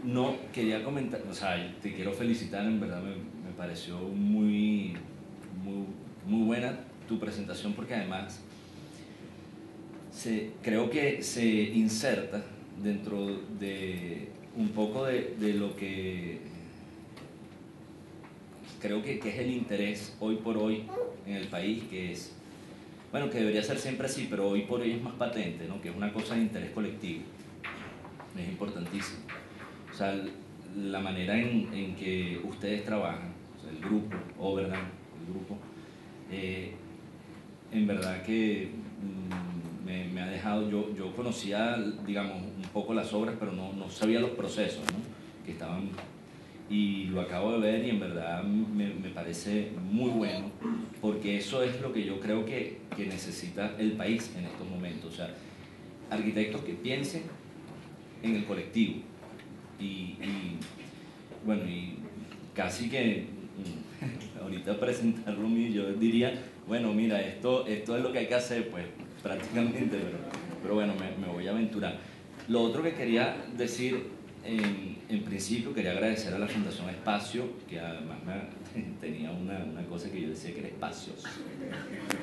No, quería comentar, o sea, te quiero felicitar, en verdad me pareció muy, muy buena tu presentación porque además creo que se inserta dentro de un poco de lo que creo que es el interés hoy por hoy en el país, que es, bueno, que debería ser siempre así, pero hoy por hoy es más patente, ¿no? Que es una cosa de interés colectivo, es importantísimo. O sea, la manera en que ustedes trabajan, o sea, el grupo, Overland, el grupo, eh, en verdad que me ha dejado, yo conocía, digamos, un poco las obras, pero no sabía los procesos, ¿no? Que estaban, y lo acabo de ver y en verdad me parece muy bueno, porque eso es lo que yo creo que necesita el país en estos momentos. O sea, arquitectos que piensen en el colectivo y bueno, y casi que ahorita presentarlo mío, yo diría, bueno, mira, esto es lo que hay que hacer, pues prácticamente, pero bueno, me voy a aventurar. Lo otro que quería decir, en principio, quería agradecer a la Fundación Espacio, que además tenía una cosa que yo decía que era espacios,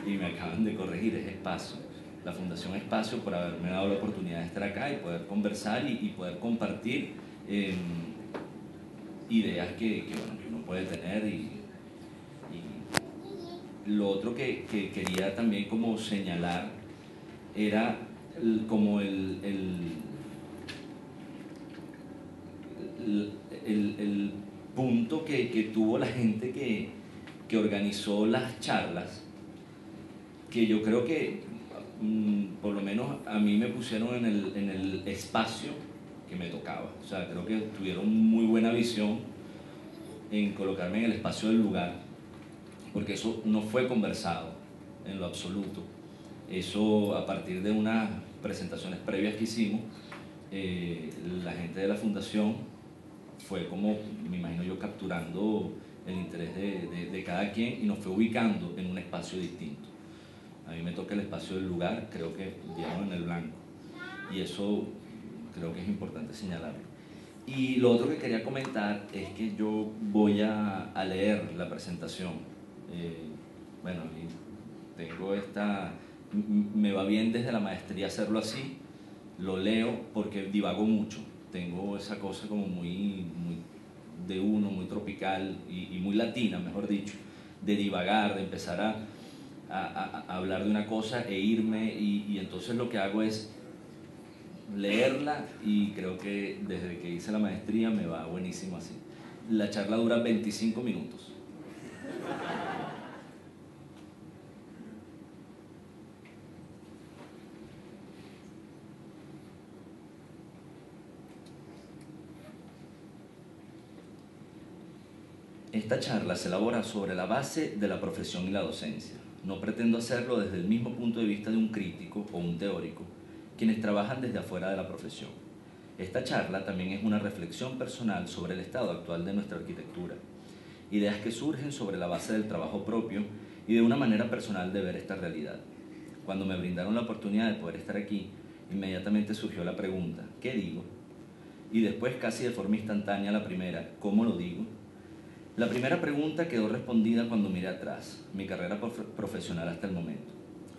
y me acaban de corregir, es espacio. La Fundación Espacio por haberme dado la oportunidad de estar acá y poder conversar y poder compartir ideas bueno, que uno puede tener y lo otro que quería también como señalar era como el punto que tuvo la gente que organizó las charlas, que yo creo que por lo menos a mí me pusieron en el espacio que me tocaba. O sea, creo que tuvieron muy buena visión en colocarme en el espacio del lugar, porque eso no fue conversado en lo absoluto. Eso a partir de unas presentaciones previas que hicimos, la gente de la fundación fue como, me imagino yo, capturando el interés de cada quien y nos fue ubicando en un espacio distinto. A mí me toca el espacio del lugar, creo que dieron en el blanco, y eso creo que es importante señalarlo. Y lo otro que quería comentar es que yo voy a leer la presentación. Bueno, tengo me va bien desde la maestría hacerlo así, lo leo porque divago mucho, tengo esa cosa como muy de uno, muy tropical y muy latina, mejor dicho, de divagar, de empezar a hablar de una cosa e irme y entonces lo que hago es leerla y creo que desde que hice la maestría me va buenísimo así. La charla dura 25 minutos. Esta charla se elabora sobre la base de la profesión y la docencia. No pretendo hacerlo desde el mismo punto de vista de un crítico o un teórico, quienes trabajan desde afuera de la profesión. Esta charla también es una reflexión personal sobre el estado actual de nuestra arquitectura, ideas que surgen sobre la base del trabajo propio y de una manera personal de ver esta realidad. Cuando me brindaron la oportunidad de poder estar aquí, inmediatamente surgió la pregunta, ¿qué digo? Y después, casi de forma instantánea, la primera, ¿cómo lo digo? La primera pregunta quedó respondida cuando miré atrás, mi carrera profesional hasta el momento.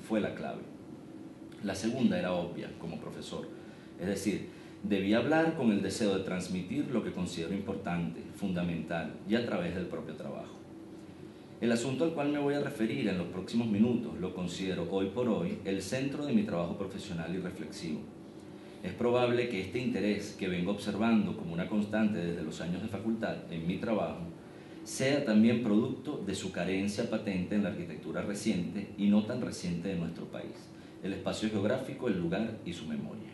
Fue la clave. La segunda era obvia, como profesor. Es decir, debía hablar con el deseo de transmitir lo que considero importante, fundamental y a través del propio trabajo. El asunto al cual me voy a referir en los próximos minutos lo considero hoy por hoy el centro de mi trabajo profesional y reflexivo. Es probable que este interés que vengo observando como una constante desde los años de facultad en mi trabajo sea también producto de su carencia patente en la arquitectura reciente y no tan reciente de nuestro país, el espacio geográfico, el lugar y su memoria.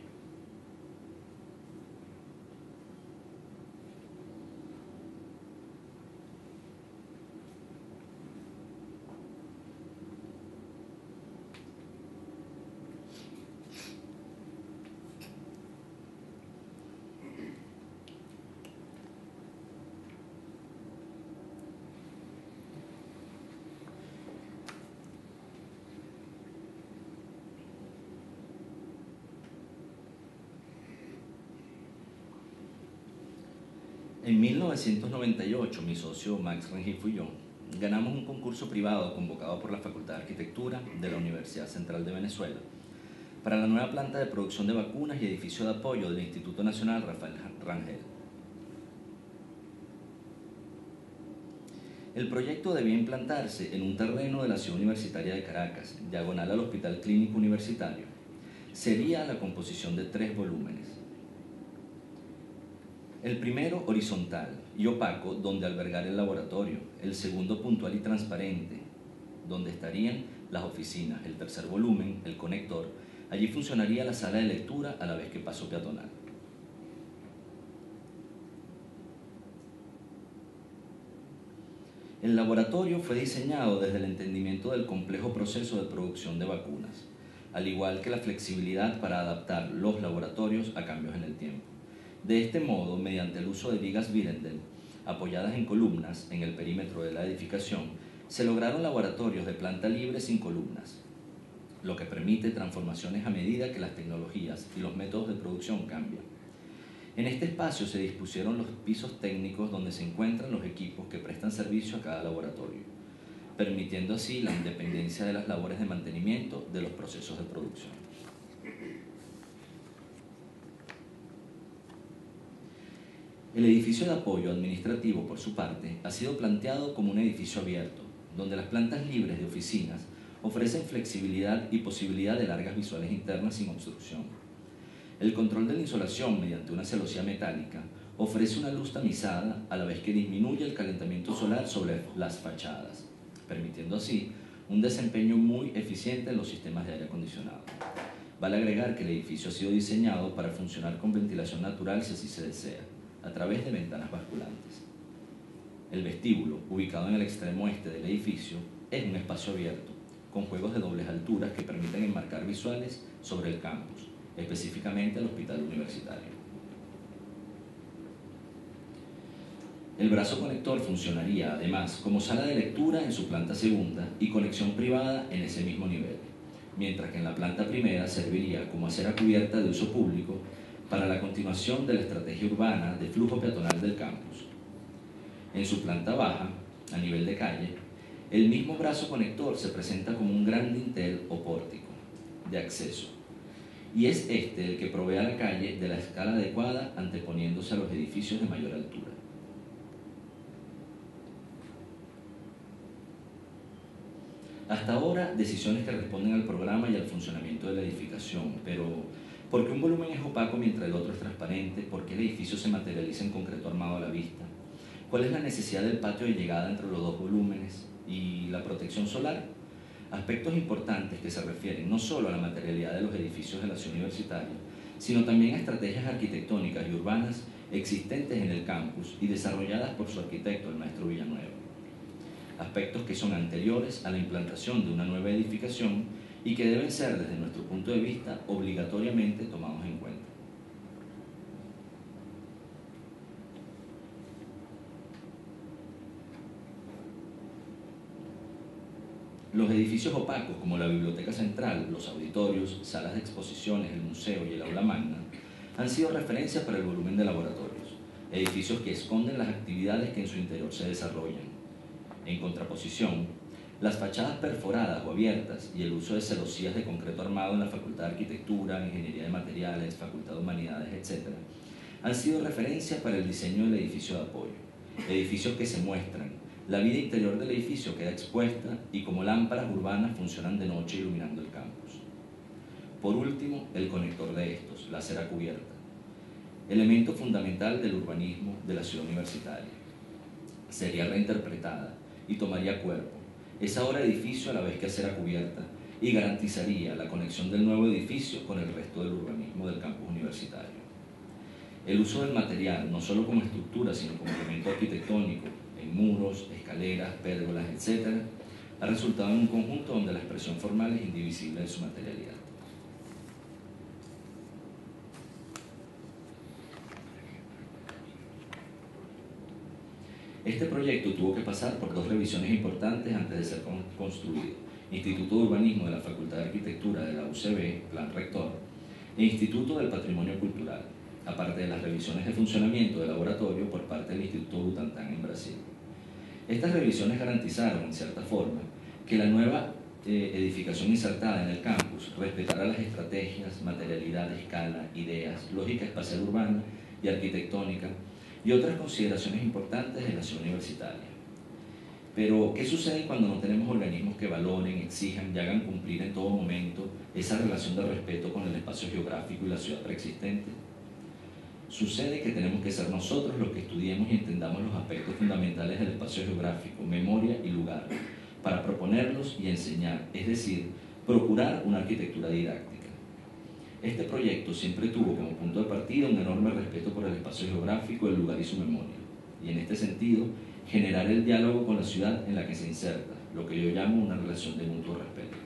En 1998, mi socio Max Rengifo y yo ganamos un concurso privado convocado por la Facultad de Arquitectura de la Universidad Central de Venezuela para la nueva planta de producción de vacunas y edificio de apoyo del Instituto Nacional Rafael Rangel. El proyecto debía implantarse en un terreno de la Ciudad Universitaria de Caracas, diagonal al Hospital Clínico Universitario. Sería la composición de 3 volúmenes. El primero horizontal y opaco, donde albergar el laboratorio. El segundo puntual y transparente, donde estarían las oficinas. El tercer volumen, el conector. Allí funcionaría la sala de lectura a la vez que paso peatonal. El laboratorio fue diseñado desde el entendimiento del complejo proceso de producción de vacunas, al igual que la flexibilidad para adaptar los laboratorios a cambios en el tiempo. De este modo, mediante el uso de vigas Virendel, apoyadas en columnas en el perímetro de la edificación, se lograron laboratorios de planta libre sin columnas, lo que permite transformaciones a medida que las tecnologías y los métodos de producción cambian. En este espacio se dispusieron los pisos técnicos donde se encuentran los equipos que prestan servicio a cada laboratorio, permitiendo así la independencia de las labores de mantenimiento de los procesos de producción. El edificio de apoyo administrativo, por su parte, ha sido planteado como un edificio abierto, donde las plantas libres de oficinas ofrecen flexibilidad y posibilidad de largas visuales internas sin obstrucción. El control de la insolación mediante una celosía metálica ofrece una luz tamizada a la vez que disminuye el calentamiento solar sobre las fachadas, permitiendo así un desempeño muy eficiente en los sistemas de aire acondicionado. Vale agregar que el edificio ha sido diseñado para funcionar con ventilación natural si así se desea, a través de ventanas basculantes. El vestíbulo, ubicado en el extremo este del edificio, es un espacio abierto, con juegos de dobles alturas que permiten enmarcar visuales sobre el campus, específicamente el Hospital Universitario. El brazo conector funcionaría además como sala de lectura en su planta segunda y conexión privada en ese mismo nivel, mientras que en la planta primera serviría como acera cubierta de uso público para la continuación de la estrategia urbana de flujo peatonal del campus. En su planta baja, a nivel de calle, el mismo brazo conector se presenta como un gran dintel o pórtico de acceso, y es este el que provee a la calle de la escala adecuada anteponiéndose a los edificios de mayor altura. Hasta ahora, decisiones que responden al programa y al funcionamiento de la edificación, pero ¿por qué un volumen es opaco mientras el otro es transparente? ¿Por qué el edificio se materializa en concreto armado a la vista? ¿Cuál es la necesidad del patio de llegada entre los 2 volúmenes? ¿Y la protección solar? Aspectos importantes que se refieren no solo a la materialidad de los edificios de la ciudad universitaria, sino también a estrategias arquitectónicas y urbanas existentes en el campus y desarrolladas por su arquitecto, el maestro Villanueva. Aspectos que son anteriores a la implantación de una nueva edificación y que deben ser, desde nuestro punto de vista, obligatoriamente tomados en cuenta. Los edificios opacos, como la Biblioteca Central, los auditorios, salas de exposiciones, el museo y el aula magna, han sido referencias para el volumen de laboratorios, edificios que esconden las actividades que en su interior se desarrollan. En contraposición, las fachadas perforadas o abiertas y el uso de celosías de concreto armado en la Facultad de Arquitectura, Ingeniería de Materiales, Facultad de Humanidades, etc., han sido referencias para el diseño del edificio de apoyo, edificios que se muestran. La vida interior del edificio queda expuesta y como lámparas urbanas funcionan de noche iluminando el campus. Por último, el conector de estos, la acera cubierta, elemento fundamental del urbanismo de la ciudad universitaria. Sería reinterpretada y tomaría cuerpo. Es ahora edificio a la vez que acera cubierta y garantizaría la conexión del nuevo edificio con el resto del urbanismo del campus universitario. El uso del material, no solo como estructura, sino como elemento arquitectónico, en muros, escaleras, pérgolas, etc., ha resultado en un conjunto donde la expresión formal es indivisible de su materialidad. Este proyecto tuvo que pasar por 2 revisiones importantes antes de ser construido: Instituto de Urbanismo de la Facultad de Arquitectura de la UCB, Plan Rector, e Instituto del Patrimonio Cultural. aparte de las revisiones de funcionamiento del laboratorio por parte del Instituto Butantan en Brasil. Estas revisiones garantizaron, en cierta forma, que la nueva edificación insertada en el campus respetará las estrategias, materialidad, escala, ideas, lógica espacial urbana y arquitectónica y otras consideraciones importantes de la ciudad universitaria. Pero, ¿qué sucede cuando no tenemos organismos que valoren, exijan y hagan cumplir en todo momento esa relación de respeto con el espacio geográfico y la ciudad preexistente? Sucede que tenemos que ser nosotros los que estudiemos y entendamos los aspectos fundamentales del espacio geográfico, memoria y lugar, para proponerlos y enseñar, es decir, procurar una arquitectura didáctica. Este proyecto siempre tuvo como punto de partida un enorme respeto por el espacio geográfico, el lugar y su memoria, y en este sentido, generar el diálogo con la ciudad en la que se inserta, lo que yo llamo una relación de mutuo respeto.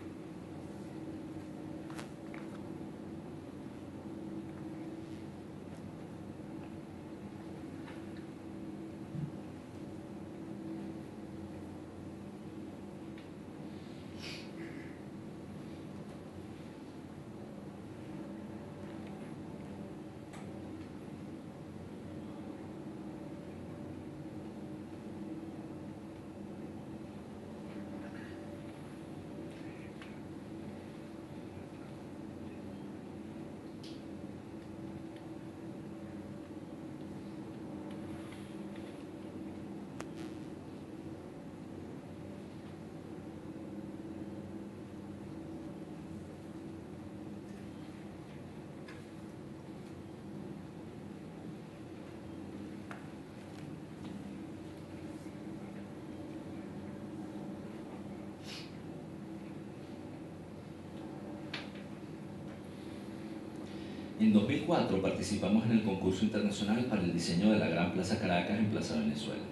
En 2004 participamos en el concurso internacional para el diseño de la Gran Plaza Caracas en Plaza Venezuela.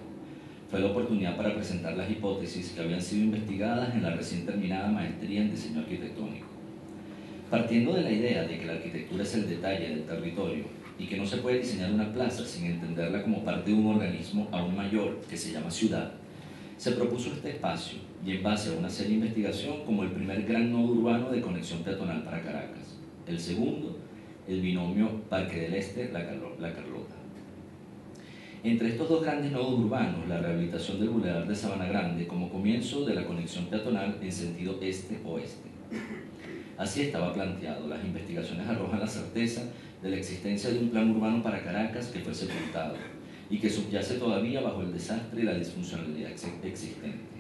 Fue la oportunidad para presentar las hipótesis que habían sido investigadas en la recién terminada maestría en diseño arquitectónico. Partiendo de la idea de que la arquitectura es el detalle del territorio y que no se puede diseñar una plaza sin entenderla como parte de un organismo aún mayor que se llama ciudad, se propuso este espacio y en base a una seria investigación como el primer gran nodo urbano de conexión peatonal para Caracas, el segundo, el binomio Parque del Este-La Carlota. Entre estos dos grandes nodos urbanos, la rehabilitación del Boulevard de Sabana Grande como comienzo de la conexión peatonal en sentido este-oeste. Así estaba planteado. Las investigaciones arrojan la certeza de la existencia de un plan urbano para Caracas que fue sepultado y que subyace todavía bajo el desastre y la disfuncionalidad existente.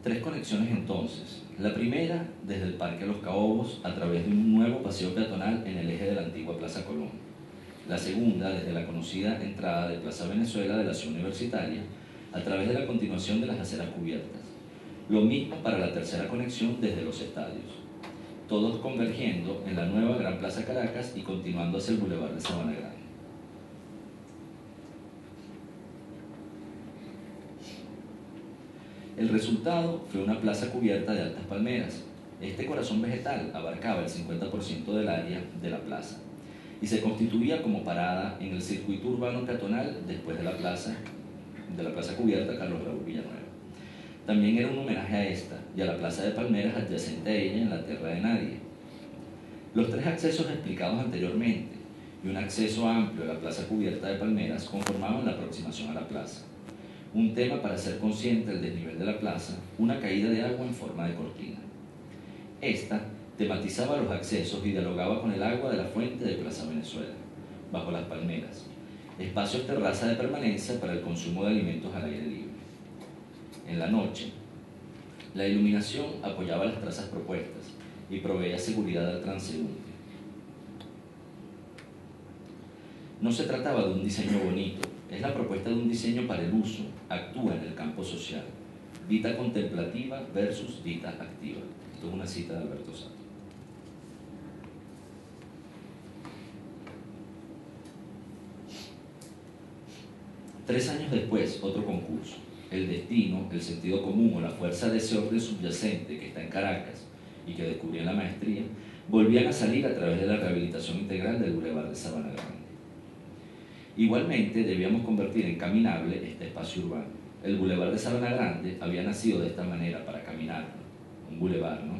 Tres conexiones entonces. La primera, desde el Parque Los Caobos, a través de un nuevo paseo peatonal en el eje de la antigua Plaza Colón. La segunda, desde la conocida entrada de Plaza Venezuela de la ciudad universitaria, a través de la continuación de las aceras cubiertas. Lo mismo para la tercera conexión desde los estadios. Todos convergiendo en la nueva Gran Plaza Caracas y continuando hacia el Boulevard de Sabana Grande. El resultado fue una plaza cubierta de altas palmeras. Este corazón vegetal abarcaba el 50% del área de la plaza y se constituía como parada en el circuito urbano peatonal después de la plaza cubierta Carlos Raúl Villanueva. También era un homenaje a esta y a la plaza de palmeras adyacente a ella en la tierra de nadie. Los tres accesos explicados anteriormente y un acceso amplio a la plaza cubierta de palmeras conformaban la aproximación a la plaza. Un tema para ser consciente del desnivel de la plaza, una caída de agua en forma de cortina. Esta tematizaba los accesos y dialogaba con el agua de la fuente de Plaza Venezuela, bajo las palmeras, espacios terraza de permanencia para el consumo de alimentos al aire libre. En la noche, la iluminación apoyaba las trazas propuestas y proveía seguridad al transeúnte. No se trataba de un diseño bonito, es la propuesta de un diseño para el uso, actúa en el campo social. Vita contemplativa versus vita activa. Esto es una cita de Alberto Sato. Tres años después, otro concurso. El destino, el sentido común o la fuerza de ese orden subyacente que está en Caracas y que descubrí en la maestría, volvían a salir a través de la rehabilitación integral del Boulevard de Sabana Grande. Igualmente, debíamos convertir en caminable este espacio urbano. El Boulevard de Sabana Grande había nacido de esta manera, para caminar, un boulevard, ¿no?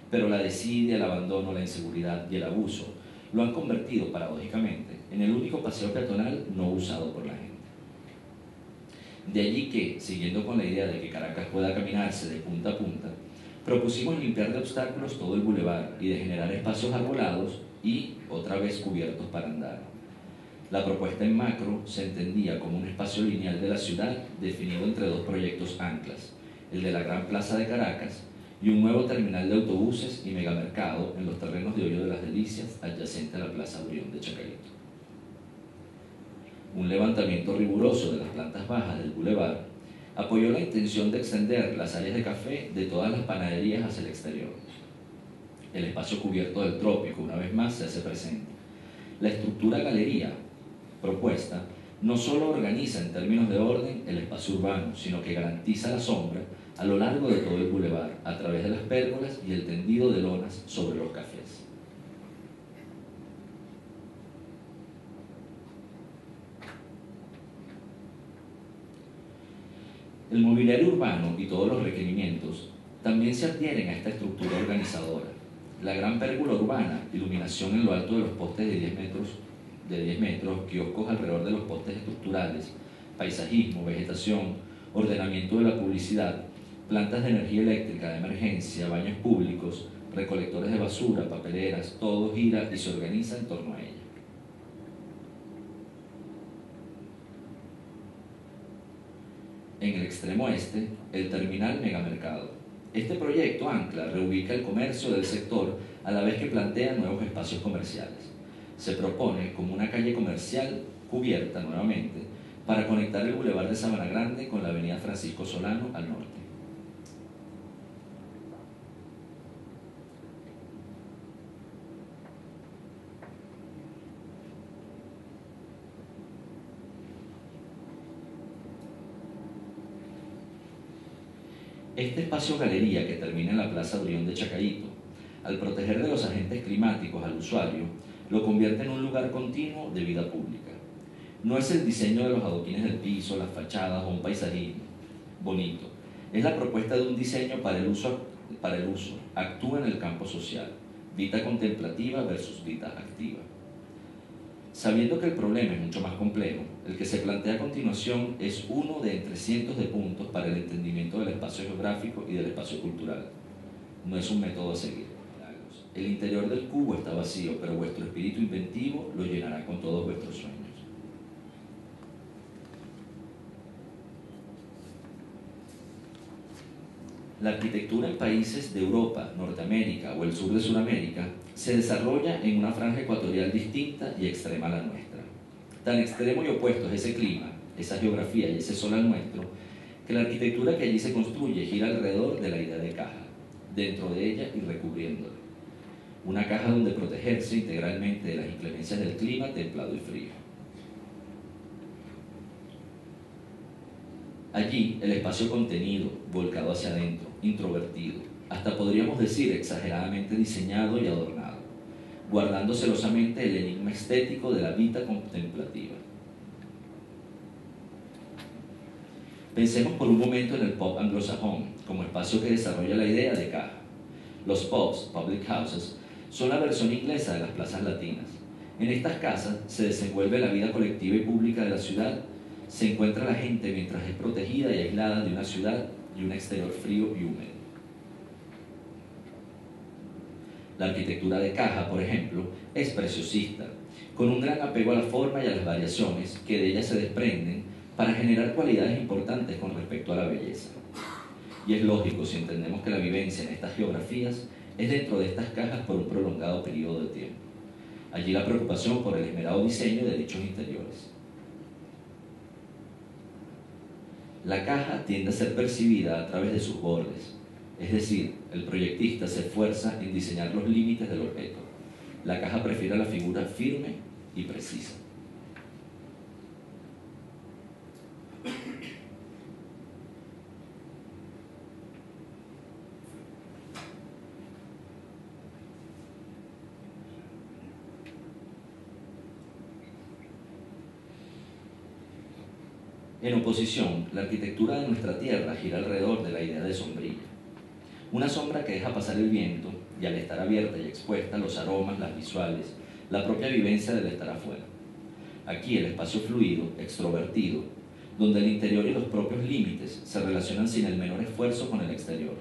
Pero la desidia, el abandono, la inseguridad y el abuso lo han convertido, paradójicamente, en el único paseo peatonal no usado por la gente. De allí que, siguiendo con la idea de que Caracas pueda caminarse de punta a punta, propusimos limpiar de obstáculos todo el bulevar y de generar espacios arbolados y, otra vez, cubiertos para andar. La propuesta en macro se entendía como un espacio lineal de la ciudad definido entre dos proyectos anclas, el de la Gran Plaza de Caracas y un nuevo terminal de autobuses y megamercado en los terrenos de Hoyo de las Delicias, adyacente a la Plaza Brión de Chacarito. Un levantamiento riguroso de las plantas bajas del bulevar apoyó la intención de extender las áreas de café de todas las panaderías hacia el exterior. El espacio cubierto del trópico, una vez más, se hace presente. La estructura galería propuesta no solo organiza en términos de orden el espacio urbano, sino que garantiza la sombra a lo largo de todo el bulevar, a través de las pérgolas y el tendido de lonas sobre los cafés. El mobiliario urbano y todos los requerimientos también se adhieren a esta estructura organizadora. La gran pérgola urbana, iluminación en lo alto de los postes de 10 metros, kioscos alrededor de los postes estructurales, paisajismo, vegetación, ordenamiento de la publicidad, plantas de energía eléctrica de emergencia, baños públicos, recolectores de basura, papeleras, todo gira y se organiza en torno a ella. En el extremo este, el terminal megamercado. Este proyecto ancla reubica el comercio del sector a la vez que plantea nuevos espacios comerciales. Se propone como una calle comercial cubierta nuevamente para conectar el Boulevard de Sabana Grande con la avenida Francisco Solano al norte. Este espacio galería que termina en la Plaza Brión de Chacarito, al proteger de los agentes climáticos al usuario, lo convierte en un lugar continuo de vida pública. No es el diseño de los adoquines del piso, las fachadas o un paisajismo bonito. Es la propuesta de un diseño para el uso. Actúa en el campo social. Vida contemplativa versus vida activa. Sabiendo que el problema es mucho más complejo, el que se plantea a continuación es uno de entre cientos de puntos para el entendimiento del espacio geográfico y del espacio cultural. No es un método a seguir. El interior del cubo está vacío, pero vuestro espíritu inventivo lo llenará con todos vuestros sueños. La arquitectura en países de Europa, Norteamérica o el sur de Sudamérica se desarrolla en una franja ecuatorial distinta y extrema a la nuestra. Tan extremo y opuesto es ese clima, esa geografía y ese sol al nuestro, que la arquitectura que allí se construye gira alrededor de la idea de caja, dentro de ella y recubriéndola. Una caja donde protegerse integralmente de las inclemencias del clima templado y frío. Allí, el espacio contenido, volcado hacia adentro, introvertido, hasta podríamos decir exageradamente diseñado y adornado, guardando celosamente el enigma estético de la vida contemplativa. Pensemos por un momento en el pub anglosajón, como espacio que desarrolla la idea de caja. Los pubs, public houses, son la versión inglesa de las plazas latinas. En estas casas se desenvuelve la vida colectiva y pública de la ciudad, se encuentra la gente mientras es protegida y aislada de una ciudad y un exterior frío y húmedo. La arquitectura de caja, por ejemplo, es preciosista, con un gran apego a la forma y a las variaciones que de ella se desprenden para generar cualidades importantes con respecto a la belleza. Y es lógico si entendemos que la vivencia en estas geografías es dentro de estas cajas por un prolongado periodo de tiempo. Allí la preocupación por el esmerado diseño de dichos interiores. La caja tiende a ser percibida a través de sus bordes, es decir, el proyectista se esfuerza en diseñar los límites del objeto. La caja prefiere la figura firme y precisa. En oposición, la arquitectura de nuestra tierra gira alrededor de la idea de sombrilla. Una sombra que deja pasar el viento y al estar abierta y expuesta los aromas, las visuales, la propia vivencia del estar afuera. Aquí el espacio fluido, extrovertido, donde el interior y los propios límites se relacionan sin el menor esfuerzo con el exterior.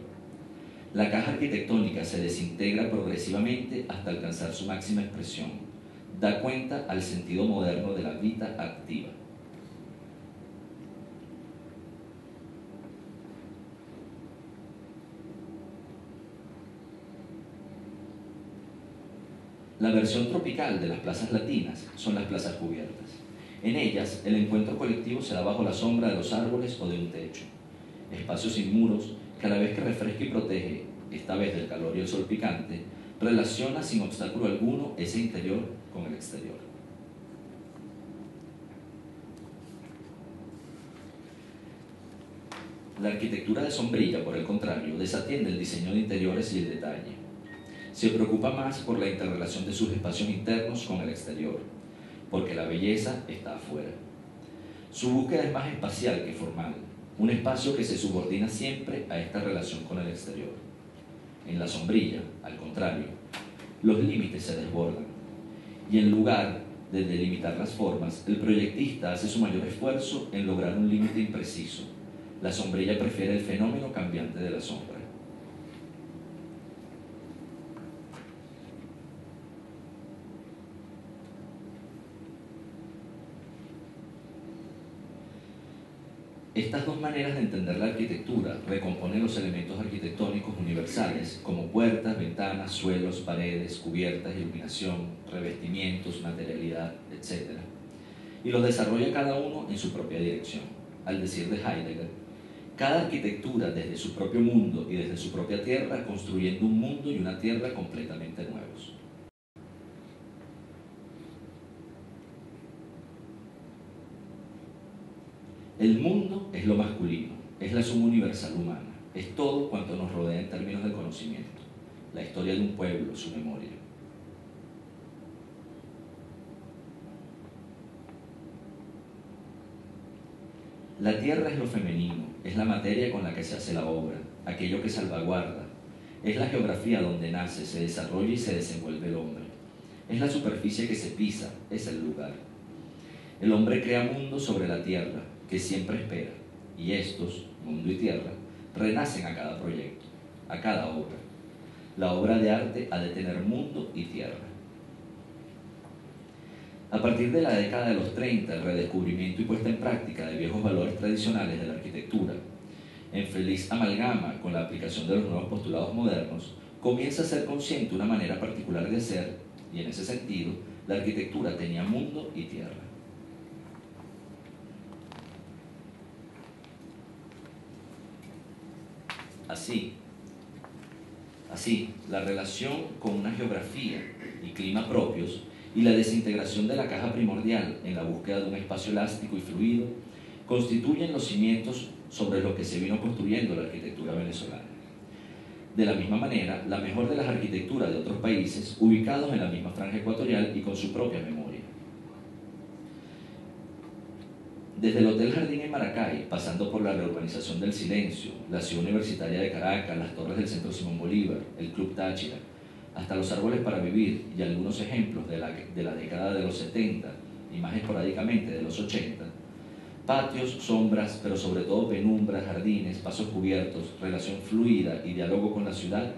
La caja arquitectónica se desintegra progresivamente hasta alcanzar su máxima expresión. Da cuenta al sentido moderno de la vida activa. La versión tropical de las plazas latinas son las plazas cubiertas. En ellas, el encuentro colectivo se da bajo la sombra de los árboles o de un techo. Espacio sin muros, que a la vez que refresca y protege, esta vez del calor y el sol picante, relaciona sin obstáculo alguno ese interior con el exterior. La arquitectura de sombrilla, por el contrario, desatiende el diseño de interiores y el detalle. Se preocupa más por la interrelación de sus espacios internos con el exterior, porque la belleza está afuera. Su búsqueda es más espacial que formal, un espacio que se subordina siempre a esta relación con el exterior. En la sombrilla, al contrario, los límites se desbordan, y en lugar de delimitar las formas, el proyectista hace su mayor esfuerzo en lograr un límite impreciso. La sombrilla prefiere el fenómeno cambiante de la sombra. Estas dos maneras de entender la arquitectura recomponen los elementos arquitectónicos universales, como puertas, ventanas, suelos, paredes, cubiertas, iluminación, revestimientos, materialidad, etc. Y los desarrolla cada uno en su propia dirección. Al decir de Heidegger, cada arquitectura desde su propio mundo y desde su propia tierra, construyendo un mundo y una tierra completamente nuevos. El mundo es lo masculino, es la suma universal humana, es todo cuanto nos rodea en términos de conocimiento, la historia de un pueblo, su memoria. La tierra es lo femenino, es la materia con la que se hace la obra, aquello que salvaguarda, es la geografía donde nace, se desarrolla y se desenvuelve el hombre, es la superficie que se pisa, es el lugar. El hombre crea mundos sobre la tierra, que siempre espera, y estos, mundo y tierra, renacen a cada proyecto, a cada obra. La obra de arte ha de tener mundo y tierra. A partir de la década de los 30, el redescubrimiento y puesta en práctica de viejos valores tradicionales de la arquitectura, en feliz amalgama con la aplicación de los nuevos postulados modernos, comienza a ser consciente una manera particular de ser, y en ese sentido, la arquitectura tenía mundo y tierra. Así, la relación con una geografía y clima propios y la desintegración de la caja primordial en la búsqueda de un espacio elástico y fluido constituyen los cimientos sobre los que se vino construyendo la arquitectura venezolana. De la misma manera, la mejor de las arquitecturas de otros países ubicados en la misma franja ecuatorial y con su propia memoria. Desde el Hotel Jardín en Maracay, pasando por la reurbanización del Silencio, la Ciudad Universitaria de Caracas, las torres del Centro Simón Bolívar, el Club Táchira, hasta los árboles para vivir y algunos ejemplos de la década de los 70 y más esporádicamente de los 80, patios, sombras, pero sobre todo penumbras, jardines, pasos cubiertos, relación fluida y diálogo con la ciudad,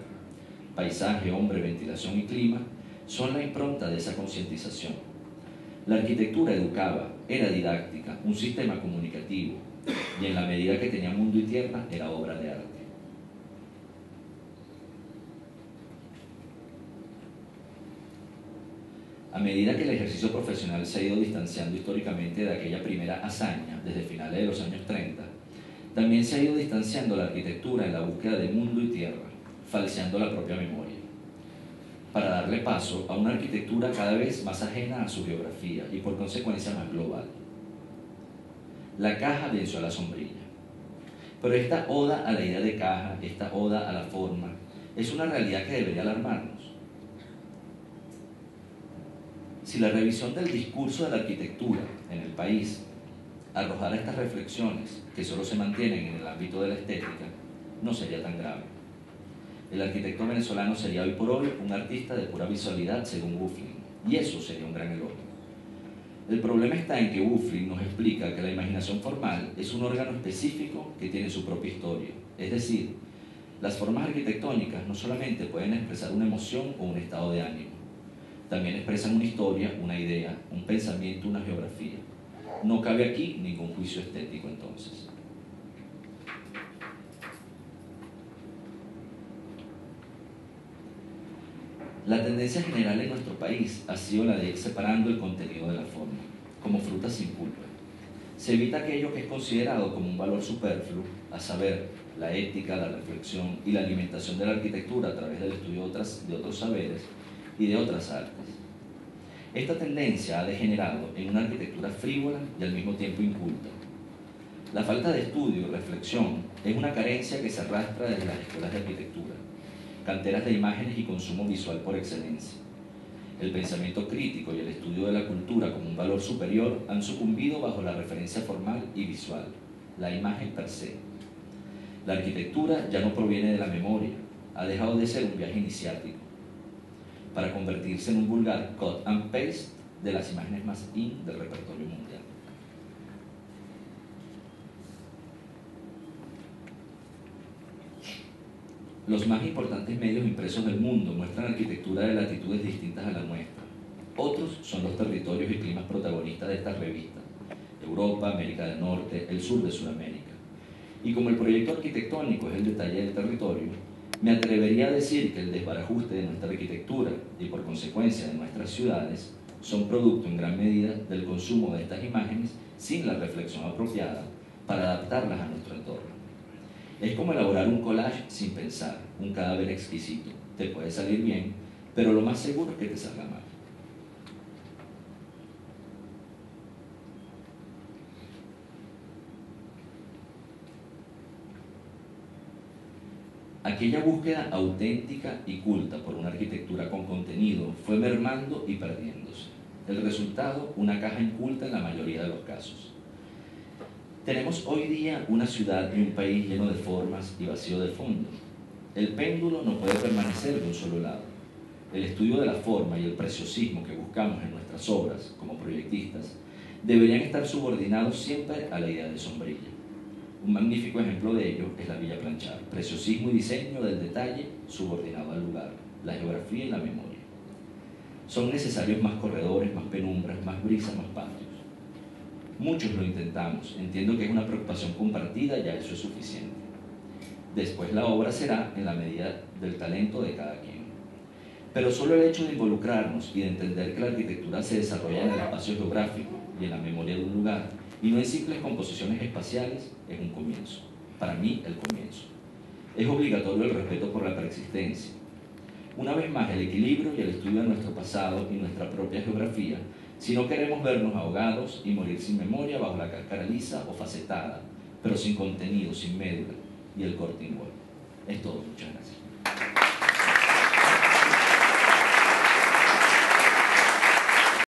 paisaje, hombre, ventilación y clima, son la impronta de esa concientización. La arquitectura educaba, era didáctica, un sistema comunicativo, y en la medida que tenía mundo y tierra, era obra de arte. A medida que el ejercicio profesional se ha ido distanciando históricamente de aquella primera hazaña, desde finales de los años 30, también se ha ido distanciando la arquitectura en la búsqueda de mundo y tierra, falseando la propia memoria, para darle paso a una arquitectura cada vez más ajena a su geografía y por consecuencia más global. La caja venció a la sombrilla. Pero esta oda a la idea de caja, esta oda a la forma, es una realidad que debería alarmarnos. Si la revisión del discurso de la arquitectura en el país arrojara estas reflexiones que solo se mantienen en el ámbito de la estética, no sería tan grave. El arquitecto venezolano sería hoy por hoy un artista de pura visualidad según Bufflin, y eso sería un gran elogio. El problema está en que Wulfing nos explica que la imaginación formal es un órgano específico que tiene su propia historia. Es decir, las formas arquitectónicas no solamente pueden expresar una emoción o un estado de ánimo, también expresan una historia, una idea, un pensamiento, una geografía. No cabe aquí ningún juicio estético entonces. La tendencia general en nuestro país ha sido la de ir separando el contenido de la forma, como fruta sin pulpa. Se evita aquello que es considerado como un valor superfluo, a saber, la ética, la reflexión y la alimentación de la arquitectura a través del estudio de otros saberes y de otras artes. Esta tendencia ha degenerado en una arquitectura frívola y al mismo tiempo inculta. La falta de estudio y reflexión es una carencia que se arrastra desde las escuelas de arquitectura, canteras de imágenes y consumo visual por excelencia. El pensamiento crítico y el estudio de la cultura como un valor superior han sucumbido bajo la referencia formal y visual, la imagen per se. La arquitectura ya no proviene de la memoria, ha dejado de ser un viaje iniciático, para convertirse en un vulgar cut and paste de las imágenes más in del repertorio mundial. Los más importantes medios impresos del mundo muestran arquitectura de latitudes distintas a la nuestra. Otros son los territorios y climas protagonistas de estas revistas: Europa, América del Norte, el sur de Sudamérica. Y como el proyecto arquitectónico es el detalle del territorio, me atrevería a decir que el desbarajuste de nuestra arquitectura y por consecuencia de nuestras ciudades son producto en gran medida del consumo de estas imágenes sin la reflexión apropiada para adaptarlas a nuestro entorno. Es como elaborar un collage sin pensar, un cadáver exquisito. Te puede salir bien, pero lo más seguro es que te salga mal. Aquella búsqueda auténtica y culta por una arquitectura con contenido fue mermando y perdiéndose. El resultado, una caja inculta en la mayoría de los casos. Tenemos hoy día una ciudad y un país lleno de formas y vacío de fondo. El péndulo no puede permanecer de un solo lado. El estudio de la forma y el preciosismo que buscamos en nuestras obras como proyectistas deberían estar subordinados siempre a la idea de sombrilla. Un magnífico ejemplo de ello es la Villa Planchar, preciosismo y diseño del detalle subordinado al lugar, la geografía y la memoria. Son necesarios más corredores, más penumbras, más brisas, más patios. Muchos lo intentamos, entiendo que es una preocupación compartida, ya eso es suficiente. Después la obra será en la medida del talento de cada quien. Pero solo el hecho de involucrarnos y de entender que la arquitectura se desarrolla en el espacio geográfico y en la memoria de un lugar, y no en simples composiciones espaciales, es un comienzo. Para mí, el comienzo. Es obligatorio el respeto por la preexistencia. Una vez más, el equilibrio y el estudio de nuestro pasado y nuestra propia geografía, si no queremos vernos ahogados y morir sin memoria bajo la cáscara lisa o facetada, pero sin contenido, sin médula y el corte igual. Es todo, muchas gracias.